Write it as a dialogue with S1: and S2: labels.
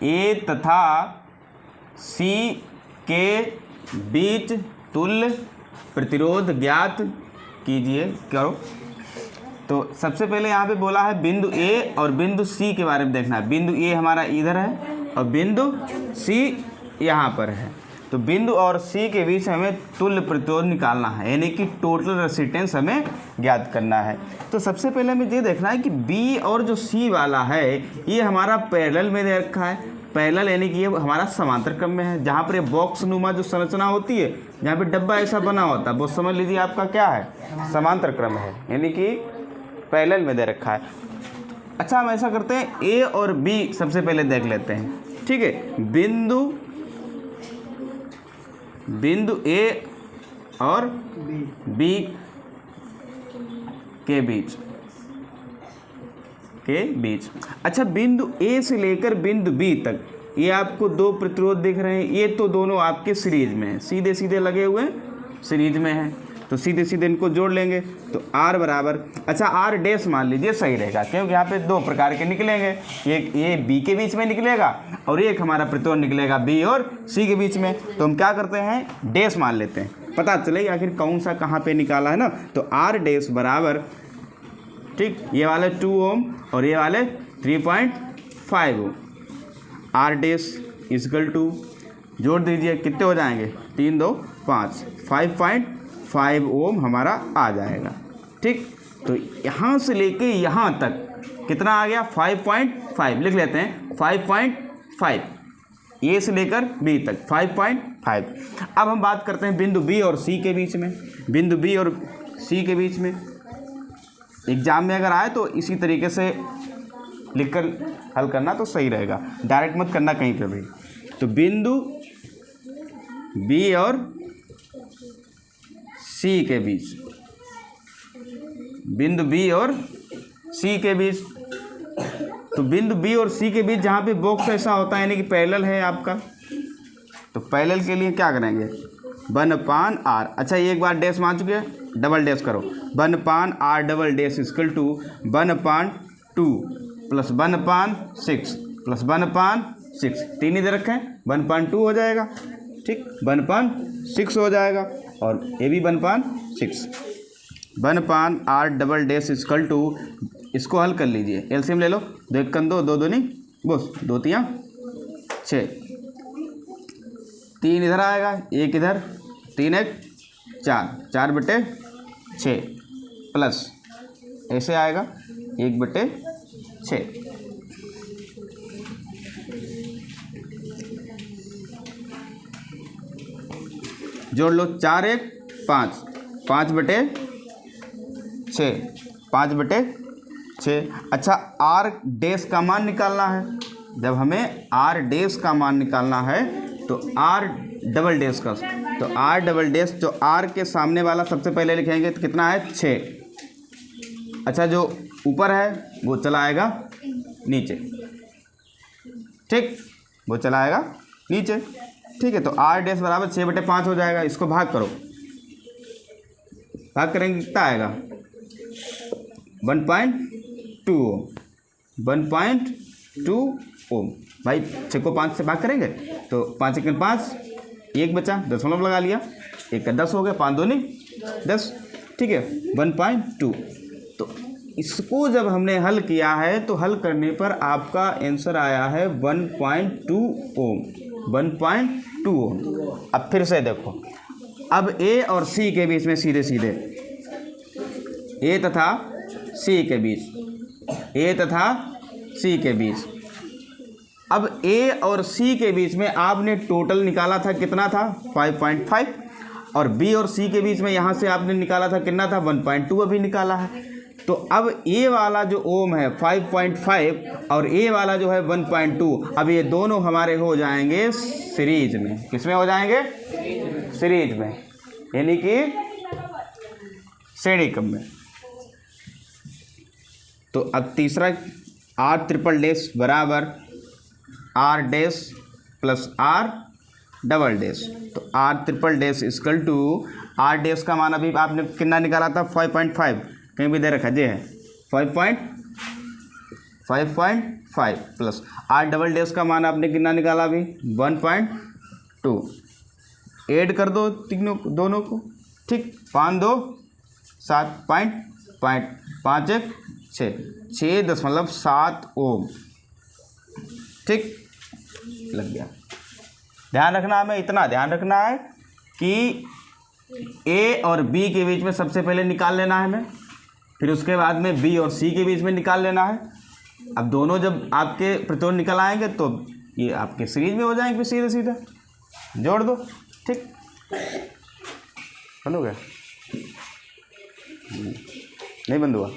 S1: ए तथा सी के बीच तुल्य प्रतिरोध ज्ञात कीजिए। करो। तो सबसे पहले यहाँ पे बोला है बिंदु ए और बिंदु सी के बारे में देखना है। बिंदु ए हमारा इधर है और बिंदु सी यहाँ पर है। तो बिंदु और सी के बीच हमें तुल्य प्रतिरोध निकालना है, यानी कि टोटल रेसिस्टेंस हमें ज्ञात करना है। तो सबसे पहले हमें ये देखना है कि बी और जो सी वाला है ये हमारा पैरेलल में दे रखा है। पैरेलल यानी कि ये हमारा समांतर क्रम में है। जहाँ पर ये बॉक्स नुमा जो संरचना होती है, जहाँ पे डब्बा ऐसा बना होता है, वो समझ लीजिए आपका क्या है, समांतर क्रम है, यानी कि पैरेलल में दे रखा है। अच्छा, हम ऐसा करते हैं ए और बी सबसे पहले देख लेते हैं। ठीक है, बिंदु ए और बी के बीच अच्छा, बिंदु ए से लेकर बिंदु बी तक ये आपको दो प्रतिरोध दिख रहे हैं। ये तो दोनों आपके सीरीज में हैं, सीधे सीधे लगे हुए हैं, सीरीज में हैं। तो सीधे सीधे इनको जोड़ लेंगे तो R बराबर, अच्छा R डैश मान लीजिए सही रहेगा, क्योंकि यहाँ पे दो प्रकार के निकलेंगे। एक ये B के बीच में निकलेगा और एक हमारा प्रतिरोध निकलेगा B और C के बीच में। तो हम क्या करते हैं, डैश मान लेते हैं, पता चले आखिर कौन सा कहाँ पे निकाला है ना। तो R डैश बराबर, ठीक, ये वाले 2 ओम और ये वाले 3.5 ओम। R डैश इक्वल टू, जोड़ दीजिए, कितने हो जाएंगे, 3 2 5, 5.5 ओम हमारा आ जाएगा। ठीक, तो यहाँ से लेके यहाँ तक कितना आ गया, 5.5 लिख लेते हैं, 5.5, ए से लेकर बी तक 5.5। अब हम बात करते हैं बिंदु बी और सी के बीच में। बिंदु बी और सी के बीच में एग्जाम में अगर आए तो इसी तरीके से लिखकर हल करना तो सही रहेगा, डायरेक्ट मत करना कहीं पे भी। तो बिंदु बी और सी के बीच, बिंदु बी और सी के बीच, तो बिंदु बी और सी के बीच जहाँ पे बॉक्स ऐसा होता है, यानी कि पैरेलल है आपका, तो पैरेलल के लिए क्या करेंगे, 1/r। अच्छा, एक बार डैश मान चुके हैं, डबल डैश करो, 1/r double dash equal to 1/2 plus 1/6 plus 1/6, 3 इधर रखें, 1/2 हो जाएगा। ठीक, 1/6 हो जाएगा और ये भी 1/6, 1/r double dash equal to, इसको हल कर लीजिए, एलसीएम ले लो, 2 1 2, 2 2 नहीं बस 2 3 6, 3 इधर आएगा, 1 इधर, 3 1 4, 4/6 प्लस ऐसे आएगा 1/6। जोड़ लो, 4 1 5, 5/6, 5/6। अच्छा, R डैश का मान निकालना है। जब हमें R डैश का मान निकालना है तो R डबल डैश का, तो R डबल डैश जो R के सामने वाला सबसे पहले लिखेंगे तो कितना है, 6। अच्छा, जो ऊपर है वो चला आएगा नीचे, ठीक, वो चला आएगा नीचे। ठीक है, तो R डैश बराबर 6/5 हो जाएगा। इसको भाग करो, भाग करेंगे कितना आएगा, 1.2 ओम, 1.2 ओम। भाई 6 को 5 से भाग करेंगे तो 5 1 5, 1 बचा, दशमलव लगा लिया, 1 का 10 हो गया, 5 2 नहीं 10। ठीक है, 1.2। तो इसको जब हमने हल किया है तो हल करने पर आपका आंसर आया है 1.2 ओम, 1.2 ओम। अब फिर से देखो, अब ए और सी के बीच में सीधे सीधे, ए तथा सी के बीच, ए तथा सी के बीच, अब ए और सी के बीच में आपने टोटल निकाला था, कितना था, 5.5, और बी और सी के बीच में यहाँ से आपने निकाला था कितना था, 1.2 अभी निकाला है। तो अब ए वाला जो ओम है 5.5 और ए वाला जो है 1.2, अब ये दोनों हमारे हो जाएंगे सीरीज में। किस में हो जाएंगे, सीरीज में, यानी कि श्रेणी क्रम में। तो अब तीसरा, R ट्रिपल डैश बराबर R dash plus R double dash. तो R triple dash equal to, R dash का मान अभी आपने कितना निकाला था, 5.5, कहीं भी दे रखा जे है 5.5, 5.5 प्लस R डबल डैश का मान आपने कितना निकाला अभी 1.2, ऐड कर दो तीनों दोनों को, ठीक। 5 2 7 5 1 6.7 ओम, ठीक, लग गया। ध्यान रखना, हमें इतना ध्यान रखना है कि ए और बी के बीच में सबसे पहले निकाल लेना है हमें, फिर उसके बाद में बी और सी के बीच में निकाल लेना है। अब दोनों जब आपके प्रतिरोध निकल आएंगे तो ये आपके सीरीज में हो जाएंगे, फिर सीधे सीधे जोड़ दो, ठीक, बंद हो गया, नहीं बंद हुआ।